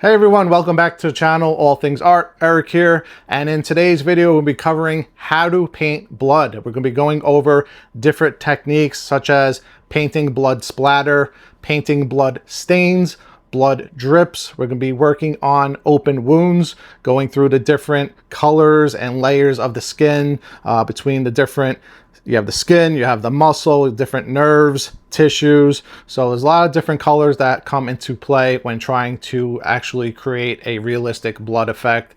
Hey everyone, welcome back to the channel, All Things Art. Eric here, and in today's video we'll be covering how to paint blood. We're going to be going over different techniques such as painting blood splatter, painting blood stains, blood drips. We're going to be working on open wounds, going through the different colors and layers of the skin between the different. You have the skin, you have the muscle, different nerves, tissues. So there's a lot of different colors that come into play when trying to actually create a realistic blood effect.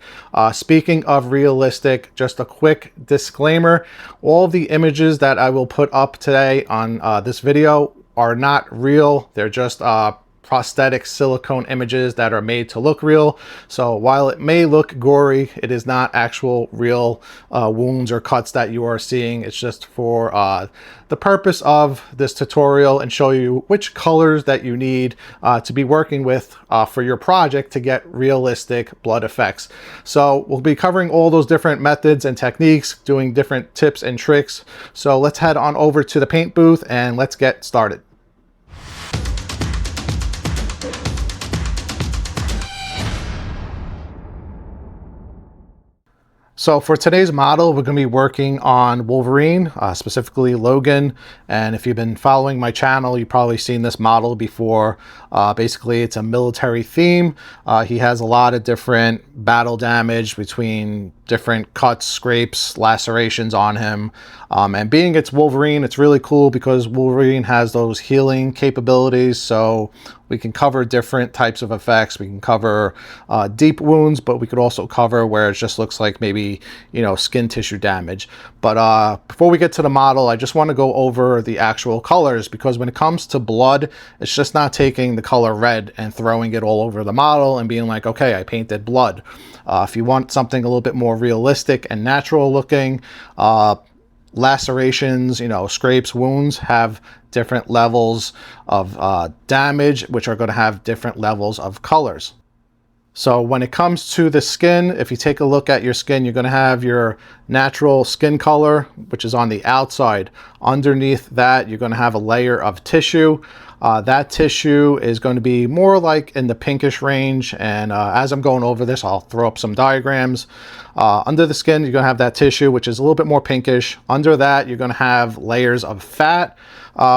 Speaking of realistic, just a quick disclaimer. All of the images that I will put up today on this video are not real. They're just prosthetic silicone images that are made to look real. So while it may look gory, it is not actual real wounds or cuts that you are seeing. It's just for the purpose of this tutorial and show you which colors that you need to be working with for your project to get realistic blood effects. So we'll be covering all those different methods and techniques, doing different tips and tricks. So let's head on over to the paint booth and let's get started. So for today's model, we're going to be working on Wolverine, specifically Logan. And if you've been following my channel, you've probably seen this model before. Basically, it's a military theme. He has a lot of different battle damage between different cuts, scrapes, lacerations on him. And being it's Wolverine, it's really cool because Wolverine has those healing capabilities. So we can cover different types of effects. We can cover deep wounds, but we could also cover where it just looks like maybe, skin tissue damage. But before we get to the model, I just want to go over the actual colors, because when it comes to blood, it's just not taking the color red and throwing it all over the model and being like, okay, I painted blood. If you want something a little bit more realistic and natural looking, lacerations, scrapes, wounds have different levels of damage, which are going to have different levels of colors. So when it comes to the skin, if you take a look at your skin, you're going to have your natural skin color, which is on the outside. Underneath that, you're going to have a layer of tissue. That tissue is going to be more like in the pinkish range. And as I'm going over this, I'll throw up some diagrams. Under the skin, you're going to have that tissue, which is a little bit more pinkish. Under that, you're going to have layers of fat,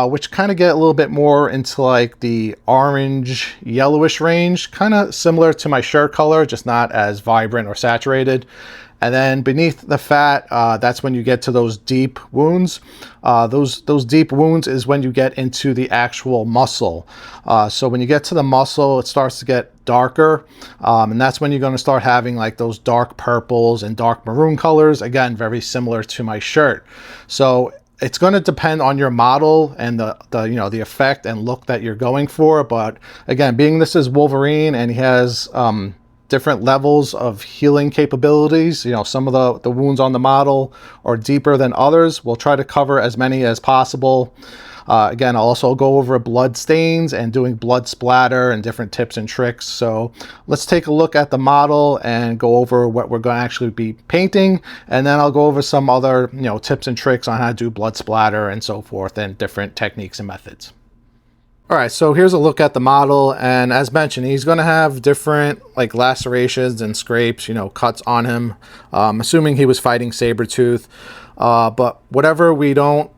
which kind of get a little bit more into like the orange yellowish range, kind of similar to my shirt color, just not as vibrant or saturated. And then beneath the fat, that's when you get to those deep wounds. Those deep wounds is when you get into the actual muscle. So when you get to the muscle, it starts to get darker. And that's when you're going to start having like those dark purples and dark maroon colors. Again, very similar to my shirt. So it's going to depend on your model and the effect and look that you're going for. But again, being this is Wolverine and he has different levels of healing capabilities. Some of the wounds on the model are deeper than others. We'll try to cover as many as possible. Again, I'll also go over blood stains and doing blood splatter and different tips and tricks. So let's take a look at the model and go over what we're going to actually be painting. And then I'll go over some other, tips and tricks on how to do blood splatter and so forth, and different techniques and methods. All right, so here's a look at the model, and as mentioned, he's going to have different like lacerations and scrapes, cuts on him. Assuming he was fighting Sabretooth, but whatever we don't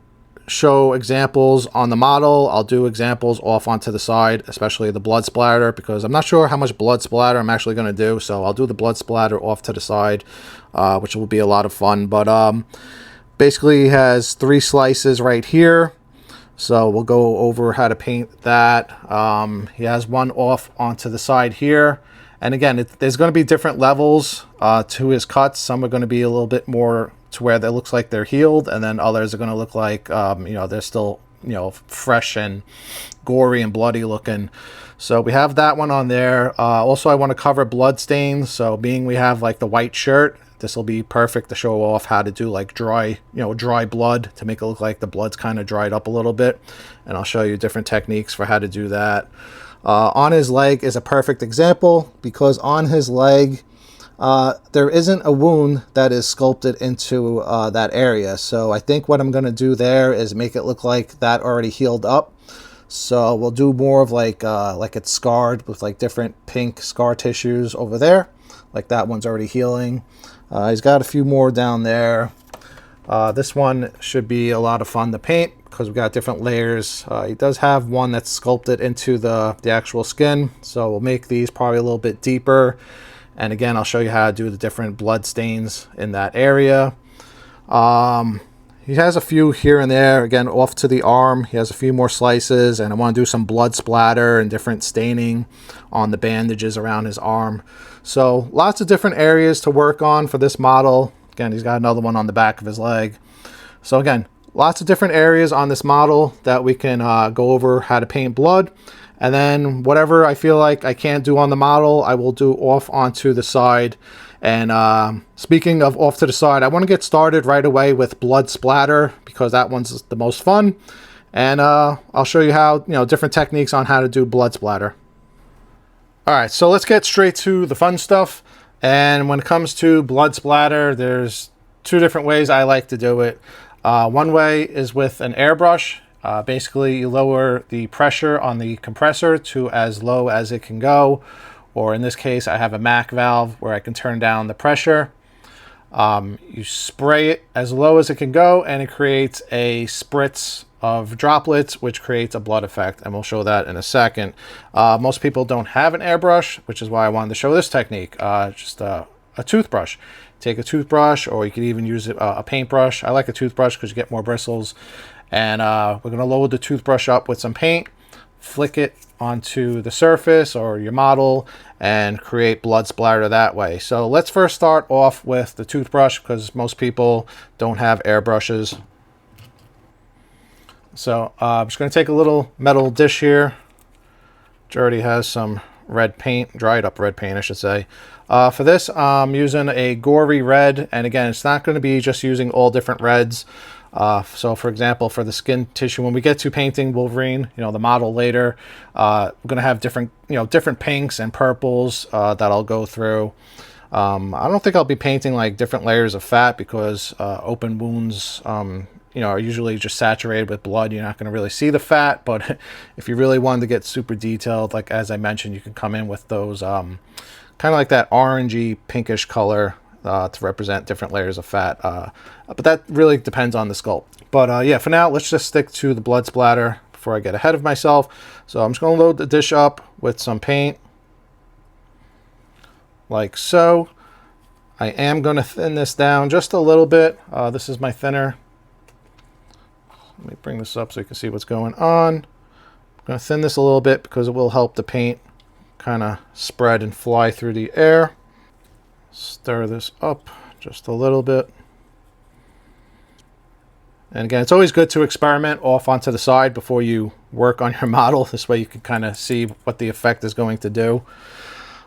show examples on the model, I'll do examples off onto the side, especially the blood splatter, because I'm not sure how much blood splatter I'm actually going to do. So I'll do the blood splatter off to the side, which will be a lot of fun. But basically, he has 3 slices right here. So we'll go over how to paint that. He has one off onto the side here. And again, there's going to be different levels to his cuts. Some are going to be a little bit more to where it looks like they're healed. And then others are going to look like, they're still, fresh and gory and bloody looking. So we have that one on there. Also, I want to cover blood stains. So being we have like the white shirt, this will be perfect to show off how to do like dry blood to make it look like the blood's kind of dried up a little bit. And I'll show you different techniques for how to do that. On his leg is a perfect example, because on his leg, there isn't a wound that is sculpted into that area. So I think what I'm going to do there is make it look like that already healed up. So we'll do more of like it's scarred with like different pink scar tissues over there. Like that one's already healing. He's got a few more down there. This one should be a lot of fun to paint because we've got different layers. He does have one that's sculpted into the actual skin. So we'll make these probably a little bit deeper. And again, I'll show you how to do the different blood stains in that area. He has a few here and there. Again, off to the arm, he has a few more slices, and I want to do some blood splatter and different staining on the bandages around his arm. So lots of different areas to work on for this model. Again, he's got another one on the back of his leg. So again, lots of different areas on this model that we can go over how to paint blood. And then whatever I feel like I can't do on the model, I will do off onto the side. And speaking of off to the side, I want to get started right away with blood splatter because that one's the most fun. And I'll show you how, different techniques on how to do blood splatter. All right, so let's get straight to the fun stuff. And when it comes to blood splatter, there's two different ways I like to do it. One way is with an airbrush. Basically, you lower the pressure on the compressor to as low as it can go. Or in this case, I have a MAC valve where I can turn down the pressure. You spray it as low as it can go, and it creates a spritz of droplets, which creates a blood effect. And we'll show that in a second. Most people don't have an airbrush, which is why I wanted to show this technique. Just a toothbrush. Take a toothbrush, or you could even use a paintbrush. I like a toothbrush because you get more bristles. And we're going to load the toothbrush up with some paint, flick it onto the surface or your model, and create blood splatter that way. So let's first start off with the toothbrush because most people don't have airbrushes. So I'm just going to take a little metal dish here, which already has some red paint, dried up red paint I should say. For this I'm using a gory red, and again, it's not going to be just using all different reds. So for example, for the skin tissue, when we get to painting Wolverine, the model later, we're going to have different, different pinks and purples that I'll go through. I don't think I'll be painting like different layers of fat because open wounds, are usually just saturated with blood. You're not going to really see the fat, but if you really wanted to get super detailed, like as I mentioned, you can come in with those kind of like that orangey pinkish color to represent different layers of fat. But that really depends on the sculpt. But yeah, for now, let's just stick to the blood splatter before I get ahead of myself. So I'm just going to load the dish up with some paint, like so. I am going to thin this down just a little bit. This is my thinner. Let me bring this up so you can see what's going on. I'm going to thin this a little bit because it will help the paint kind of spread and fly through the air. Stir this up just a little bit. And again, it's always good to experiment off onto the side before you work on your model. This way you can kind of see what the effect is going to do.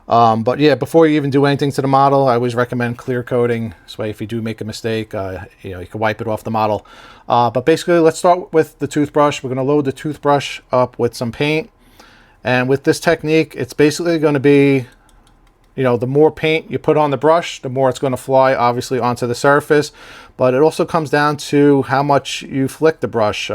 But yeah, before you even do anything to the model, I always recommend clear coating. This way, if you do make a mistake, you can wipe it off the model. But basically, let's start with the toothbrush. We're going to load the toothbrush up with some paint. And with this technique, it's basically going to be, the more paint you put on the brush, the more it's going to fly, obviously, onto the surface. But it also comes down to how much you flick the brush.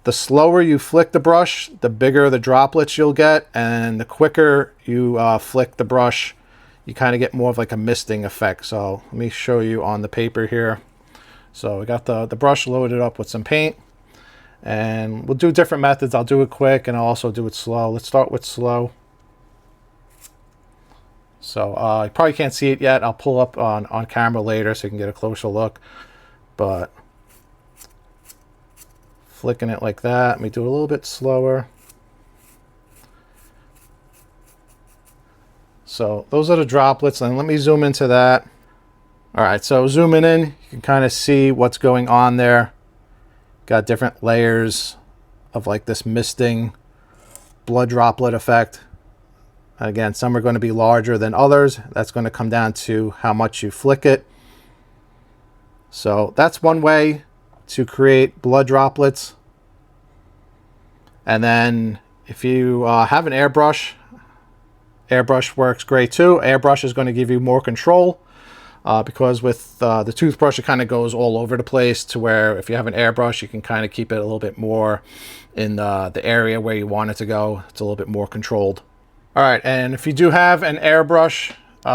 The slower you flick the brush, the bigger the droplets you'll get, and the quicker you flick the brush, you kind of get more of like a misting effect. So let me show you on the paper here. So we got the brush loaded up with some paint, and we'll do different methods. I'll do it quick and I'll also do it slow. Let's start with slow. So you probably can't see it yet. I'll pull up on camera later so you can get a closer look. But flicking it like that. Let me do it a little bit slower. So those are the droplets, and let me zoom into that. All right, so zooming in, you can kind of see what's going on there. Got different layers of like this misting blood droplet effect. Again, some are going to be larger than others. That's going to come down to how much you flick it. So that's one way to create blood droplets. And then if you have an airbrush, airbrush works great too. Airbrush is going to give you more control. because with the toothbrush it kind of goes all over the place, to where if you have an airbrush you can kind of keep it a little bit more in the area where you want it to go. It's a little bit more controlled. All right, and if you do have an airbrush,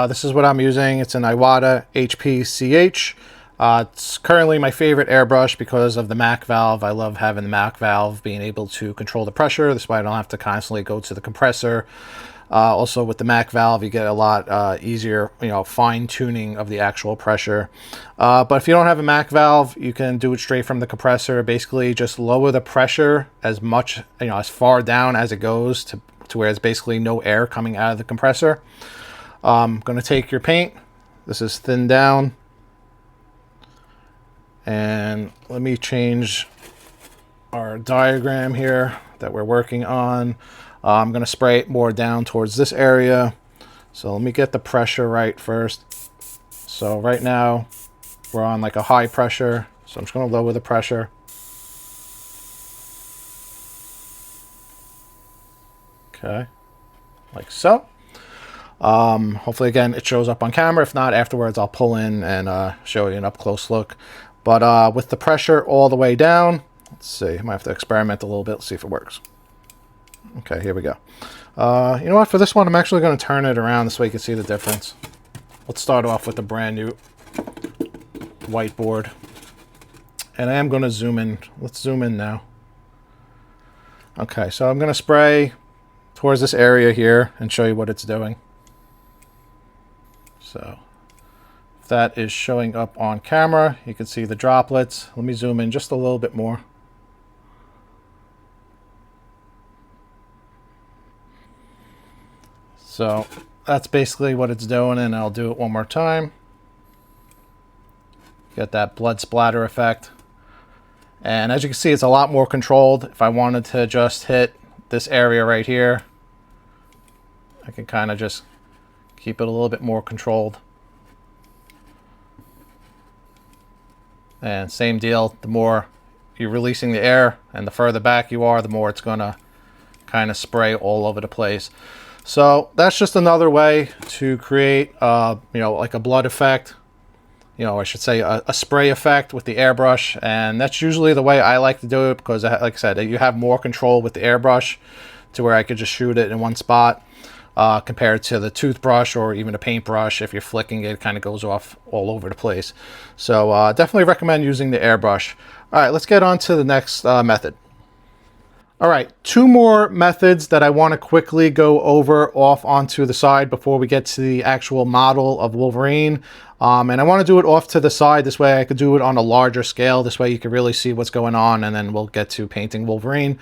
this is what I'm using. It's an Iwata HPCH. It's currently my favorite airbrush because of the MAC valve. I love having the MAC valve, being able to control the pressure. This way I don't have to constantly go to the compressor. Also with the MAC valve, you get a lot easier, fine tuning of the actual pressure. But if you don't have a MAC valve, you can do it straight from the compressor. Basically just lower the pressure as much, as far down as it goes to where it's basically no air coming out of the compressor. I'm going to take your paint. This is thinned down. And let me change our diagram here that we're working on. I'm going to spray it more down towards this area. So let me get the pressure right first. So right now we're on like a high pressure. So I'm just going to lower the pressure. Okay, like so. Hopefully again it shows up on camera. If not, afterwards I'll pull in and show you an up close look. But with the pressure all the way down, let's see, I might have to experiment a little bit. Let's see if it works. Okay, here we go. You know what, for this one I'm actually going to turn it around this way you can see the difference. Let's start off with a brand new whiteboard. And I am going to zoom in. Let's zoom in now. Okay, so I'm going to spray towards this area here and show you what it's doing. So if that is showing up on camera, you can see the droplets. Let me zoom in just a little bit more. So that's basically what it's doing, and I'll do it one more time. Get that blood splatter effect. And as you can see, it's a lot more controlled. If I wanted to just hit this area right here, I can kind of just keep it a little bit more controlled. And same deal, the more you're releasing the air and the further back you are, the more it's going to kind of spray all over the place. So that's just another way to create, like a blood effect. I should say a spray effect with the airbrush. And that's usually the way I like to do it because, like I said, you have more control with the airbrush to where I could just shoot it in one spot. Compared to the toothbrush or even a paintbrush. If you're flicking it, it kind of goes off all over the place. So definitely recommend using the airbrush. All right, let's get on to the next method. All right, two more methods that I want to quickly go over off onto the side before we get to the actual model of Wolverine. And I want to do it off to the side. This way I could do it on a larger scale. This way you can really see what's going on, and then we'll get to painting Wolverine.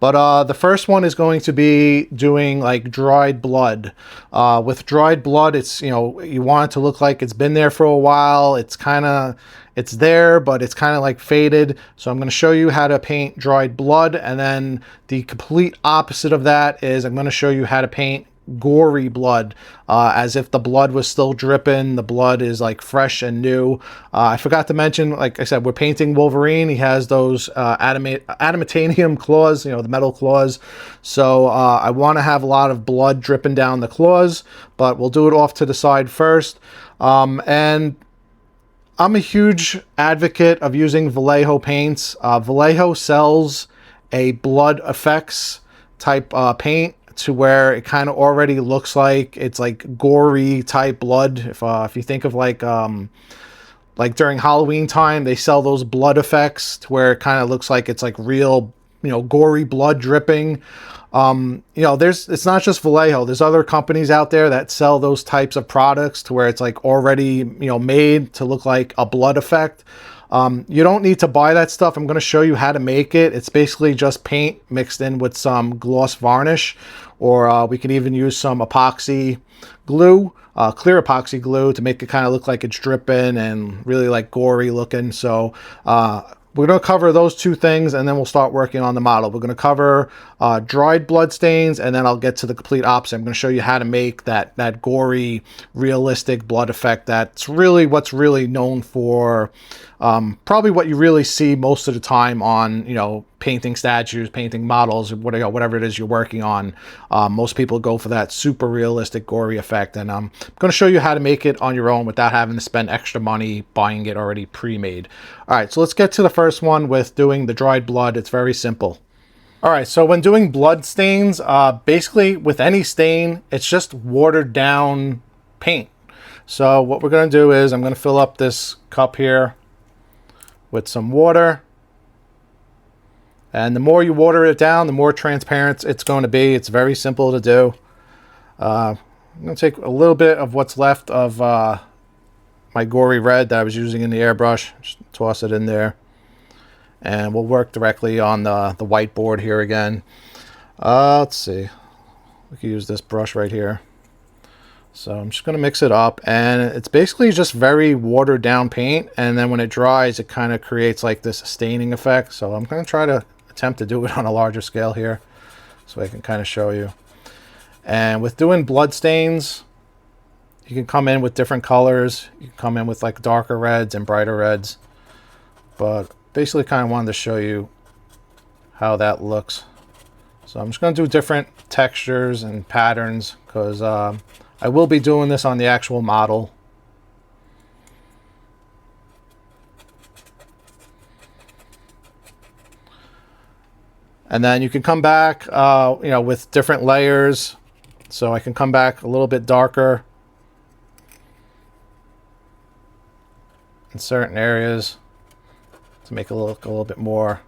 But the first one is going to be doing like dried blood. With dried blood, it's, you want it to look like it's been there for a while. It's there, but it's kind of like faded. So I'm going to show you how to paint dried blood. And then the complete opposite of that is I'm going to show you how to paint gory blood, as if the blood was still dripping. The blood is like fresh and new. I forgot to mention, like I said, we're painting Wolverine. He has those adamantium claws, the metal claws. So I want to have a lot of blood dripping down the claws, but we'll do it off to the side first. And I'm a huge advocate of using Vallejo paints. Vallejo sells a blood effects type paint, to where it kind of already looks like it's like gory type blood. If you think of like during Halloween time, they sell those blood effects to where it kind of looks like it's like real, gory blood dripping. It's not just Vallejo. There's other companies out there that sell those types of products to where it's like already, made to look like a blood effect. You don't need to buy that stuff. I'm going to show you how to make it. It's basically just paint mixed in with some gloss varnish, or we can even use some epoxy glue, clear epoxy glue, to make it kind of look like it's dripping and really like gory looking. So we're going to cover those two things, and then we'll start working on the model. We're going to cover dried blood stains, and then I'll get to the complete opposite. I'm going to show you how to make that gory, realistic blood effect. That's really what's really known for, probably what you really see most of the time on, painting statues, painting models, whatever it is you're working on. Most people go for that super realistic gory effect, and I'm going to show you how to make it on your own without having to spend extra money buying it already pre-made. All right, so let's get to the first one with doing the dried blood. It's very simple. All right, so when doing blood stains, basically with any stain, it's just watered down paint. So what we're going to do is I'm going to fill up this cup here with some water. And the more you water it down, the more transparent it's going to be. It's very simple to do. I'm going to take a little bit of what's left of my gory red that I was using in the airbrush. Just toss it in there. And we'll work directly on the whiteboard here again. Let's see. We can use this brush right here. So I'm just going to mix it up. And it's basically just very watered down paint. And then when it dries, it kind of creates like this staining effect. So I'm going to try to attempt to do it on a larger scale here so I can kind of show you. And with doing blood stains, you can come in with different colors. You can come in with like darker reds and brighter reds. But basically kind of wanted to show you how that looks. So I'm just going to do different textures and patterns because I will be doing this on the actual model. And then you can come back, with different layers. So I can come back a little bit darker in certain areas to make it look a little bit more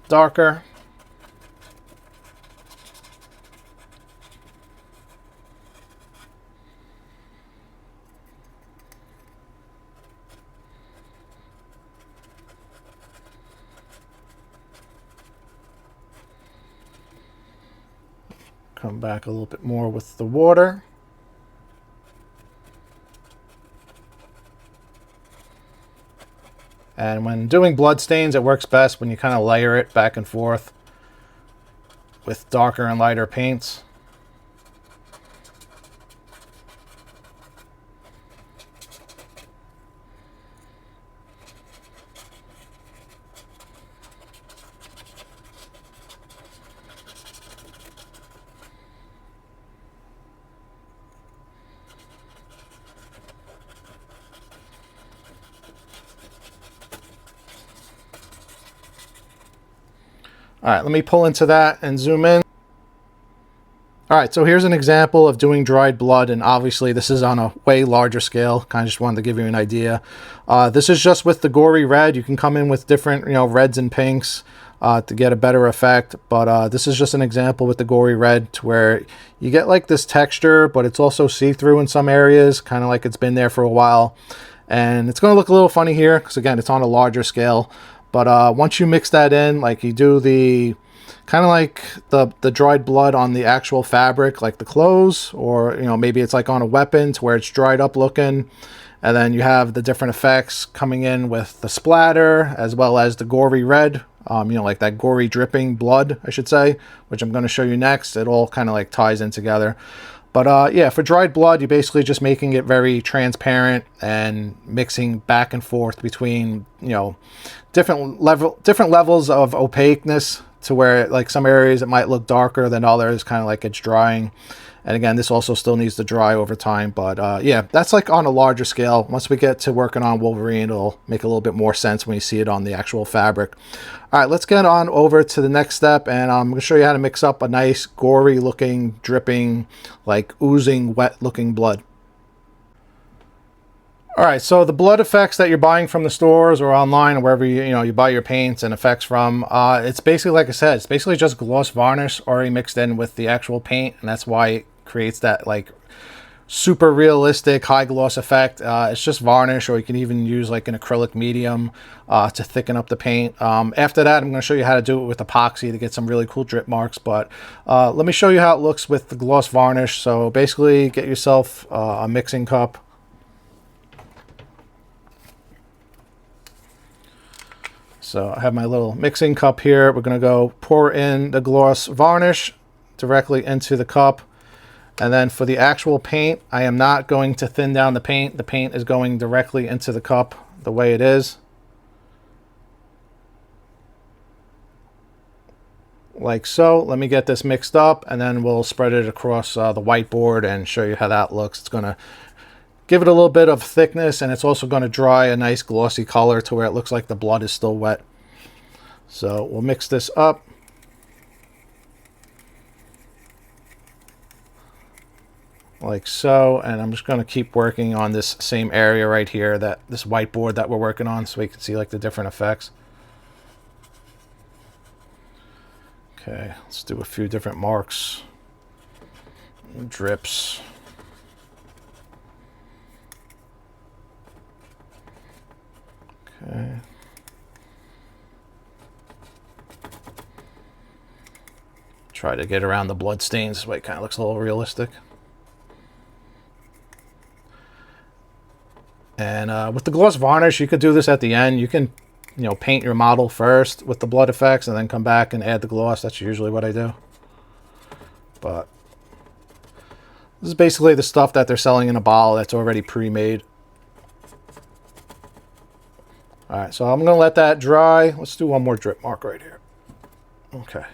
darker. Come back a little bit more with the water. And when doing blood stains, it works best when you kind of layer it back and forth with darker and lighter paints. All right, let me pull into that and zoom in. All right, so here's an example of doing dried blood, and obviously this is on a way larger scale. Kind of just wanted to give you an idea. This is just with the gory red. You can come in with different, reds and pinks to get a better effect. But this is just an example with the gory red to where you get like this texture, but it's also see-through in some areas, kind of like it's been there for a while. And it's going to look a little funny here because, again, it's on a larger scale. But once you mix that in, like you do the kind of like the dried blood on the actual fabric, like the clothes, or maybe it's like on a weapon to where it's dried up looking, and then you have the different effects coming in with the splatter as well as the gory red, like that gory dripping blood, I should say, which I'm going to show you next. It all kind of like ties in together. But yeah, for dried blood, you're basically just making it very transparent and mixing back and forth between, different levels of opaqueness to where like some areas it might look darker than others, kind of like it's drying. And again, this also still needs to dry over time. But yeah, that's like on a larger scale. Once we get to working on Wolverine, it'll make a little bit more sense when you see it on the actual fabric. All right, let's get on over to the next step, and I'm going to show you how to mix up a nice gory looking, dripping, like oozing, wet looking blood. All right, so the blood effects that you're buying from the stores or online or wherever you buy your paints and effects from, it's basically, like I said, it's basically just gloss varnish already mixed in with the actual paint, and that's why it creates that like super realistic high gloss effect. It's just varnish, or you can even use like an acrylic medium to thicken up the paint. After that, I'm going to show you how to do it with epoxy to get some really cool drip marks. But let me show you how it looks with the gloss varnish. So basically, get yourself a mixing cup. So I have my little mixing cup here. We're going to go pour in the gloss varnish directly into the cup. And then for the actual paint, I am not going to thin down the paint. The paint is going directly into the cup the way it is. like so. Let me get this mixed up, and then we'll spread it across the whiteboard and show you how that looks. It's going to give it a little bit of thickness, and it's also going to dry a nice glossy color to where it looks like the blood is still wet. So we'll mix this up. Like so, and I'm just going to keep working on this same area right here, that this whiteboard that we're working on, so we can see like the different effects. Okay, let's do a few different marks, drips. Okay. Try to get around the blood stains, this way it kind of looks a little realistic. And with the gloss varnish, you could do this at the end. You can, you know, paint your model first with the blood effects and then come back and add the gloss. That's usually what I do. But this is basically the stuff that they're selling in a bottle that's already pre-made. All right, so I'm going to let that dry. Let's do one more drip mark right here. Okay.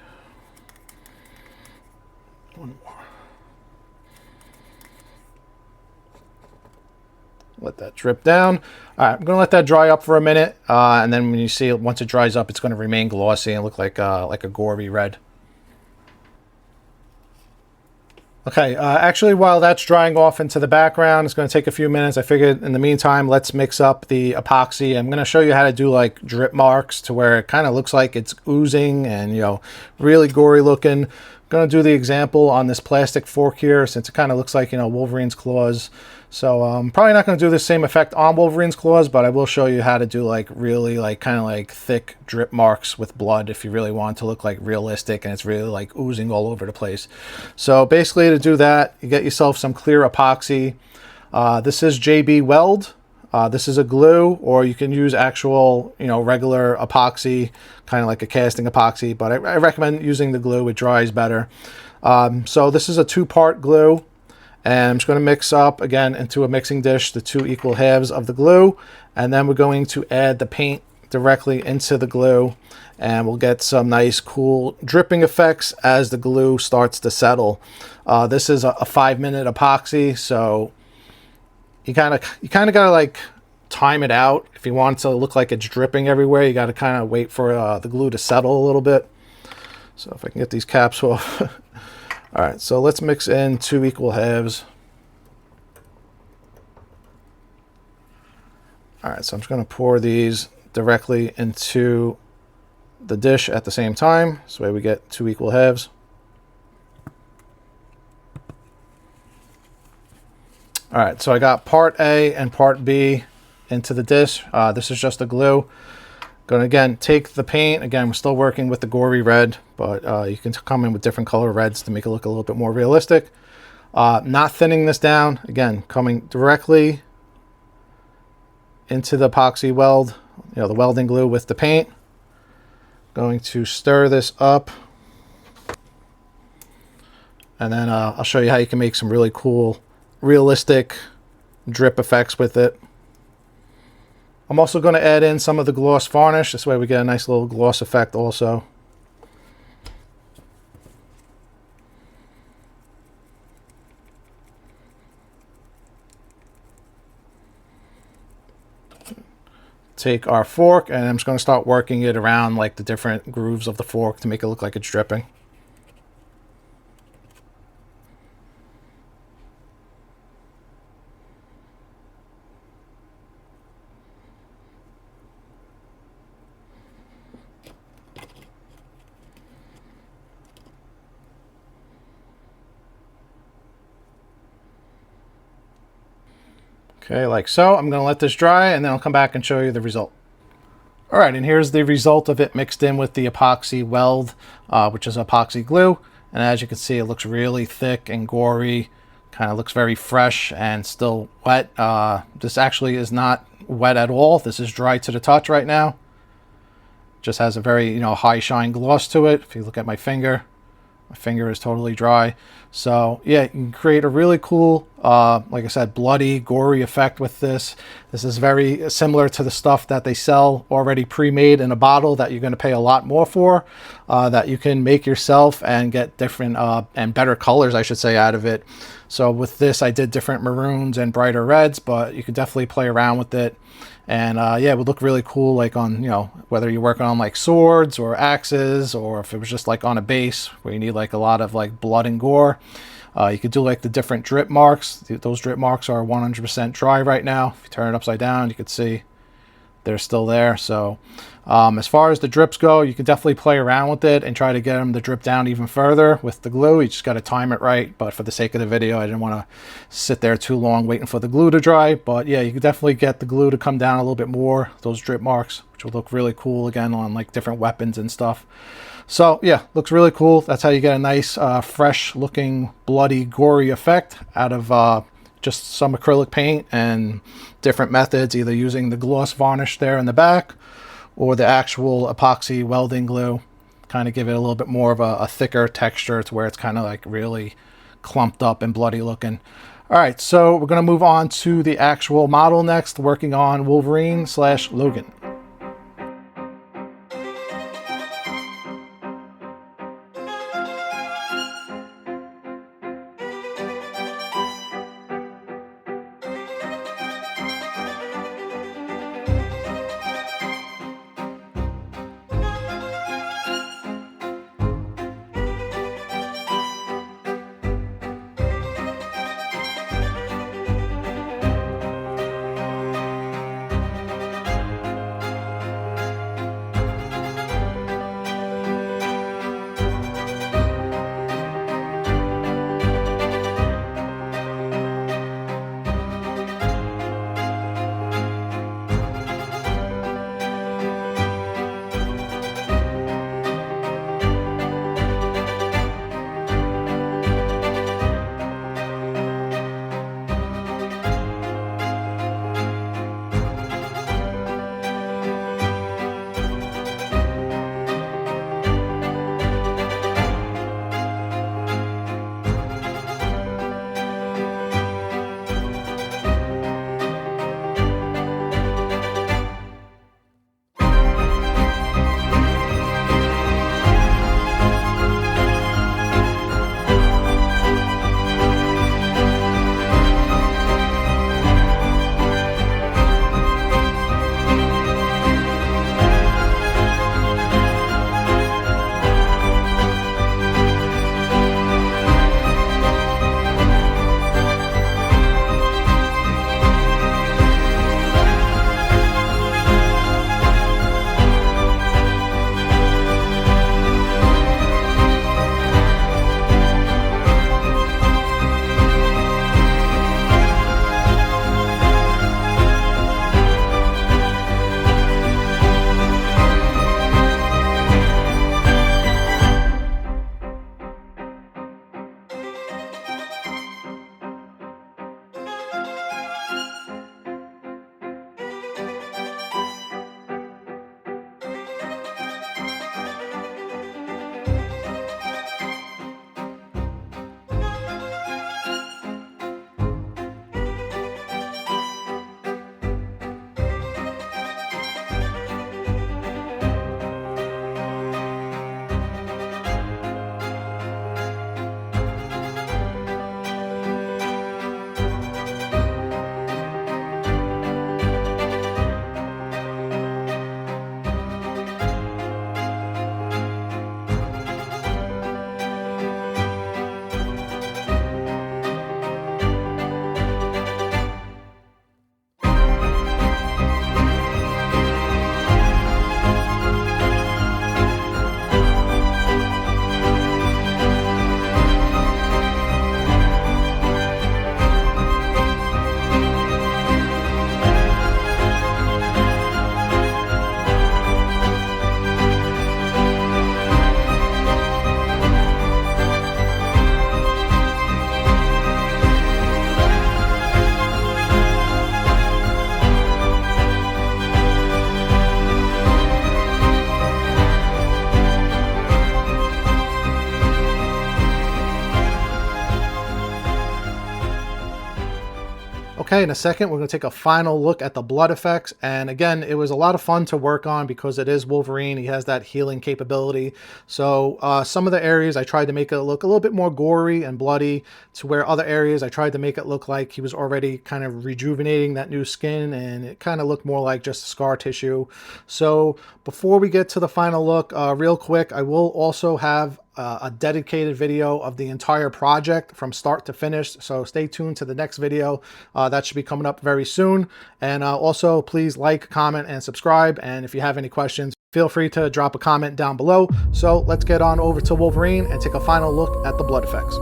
One more. Let that drip down. All right, I'm going to let that dry up for a minute, and then when you see it, once it dries up, it's going to remain glossy and look like a gory red. Okay, actually, while that's drying off into the background, it's going to take a few minutes. I figured in the meantime, let's mix up the epoxy. I'm going to show you how to do like drip marks to where it kind of looks like it's oozing and, you know, really gory looking. I'm going to do the example on this plastic fork here, since it kind of looks like, you know, Wolverine's claws. So I'm probably not going to do the same effect on Wolverine's claws, but I will show you how to do like really like kind of like thick drip marks with blood if you really want it to look like realistic and it's really like oozing all over the place. So basically to do that, you get yourself some clear epoxy. This is JB Weld. This is a glue, or you can use actual, you know, regular epoxy, kind of like a casting epoxy, but I recommend using the glue. It dries better. So this is a 2-part glue. And I'm just going to mix up again into a mixing dish the 2 equal halves of the glue, and then we're going to add the paint directly into the glue, and we'll get some nice cool dripping effects as the glue starts to settle. This is a 5-minute epoxy, so you kind of got to like time it out. If you want it to look like it's dripping everywhere, you got to kind of wait for the glue to settle a little bit. So if I can get these caps off. All right, so let's mix in 2 equal halves. All right, so I'm just going to pour these directly into the dish at the same time. So we get 2 equal halves. All right, so I got part A and part B into the dish. This is just the glue. Going to, again, take the paint. Again, we're still working with the gory red, but you can come in with different color reds to make it look a little bit more realistic. Not thinning this down. Again, coming directly into the epoxy weld, you know, the welding glue with the paint. Going to stir this up. And then I'll show you how you can make some really cool, realistic drip effects with it. I'm also going to add in some of the gloss varnish. This way we get a nice little gloss effect also. Take our fork, and I'm just going to start working it around like the different grooves of the fork to make it look like it's dripping. Okay, like so. I'm going to let this dry, and then I'll come back and show you the result. All right, and here's the result of it mixed in with the epoxy weld, which is epoxy glue. And as you can see, it looks really thick and gory. Kind of looks very fresh and still wet. This actually is not wet at all. This is dry to the touch right now. Just has a very, you know, high shine gloss to it. If you look at my finger is totally dry. So yeah, you can create a really cool, like I said, bloody, gory effect with this. This is very similar to the stuff that they sell already pre-made in a bottle that you're going to pay a lot more for, that you can make yourself and get different and better colors, I should say, out of it. So with this, I did different maroons and brighter reds, but you could definitely play around with it. And yeah, it would look really cool, like on, you know, whether you're working on like swords or axes, or if it was just like on a base where you need like a lot of like blood and gore. You could do like the different drip marks. Those drip marks are 100% dry right now. If you turn it upside down, you can see they're still there. So as far as the drips go, you can definitely play around with it and try to get them to drip down even further with the glue. You just got to time it right. But for the sake of the video, I didn't want to sit there too long waiting for the glue to dry. But yeah, you can definitely get the glue to come down a little bit more, those drip marks, which will look really cool again on like different weapons and stuff. So yeah, looks really cool. That's how you get a nice fresh looking bloody gory effect out of just some acrylic paint and different methods, either using the gloss varnish there in the back or the actual epoxy welding glue. Kind of give it a little bit more of a thicker texture to where it's kind of like really clumped up and bloody looking. All right, so we're going to move on to the actual model next, working on Wolverine / Logan. Okay, in a second, we're going to take a final look at the blood effects. And again, it was a lot of fun to work on because it is Wolverine. He has that healing capability. So some of the areas I tried to make it look a little bit more gory and bloody, to where other areas I tried to make it look like he was already kind of rejuvenating that new skin, and it kind of looked more like just scar tissue. So before we get to the final look, real quick, I will also have a dedicated video of the entire project from start to finish, so stay tuned to the next video. That should be coming up very soon. And also please like, comment, and subscribe, and if you have any questions, feel free to drop a comment down below. So let's get on over to Wolverine and take a final look at the blood effects.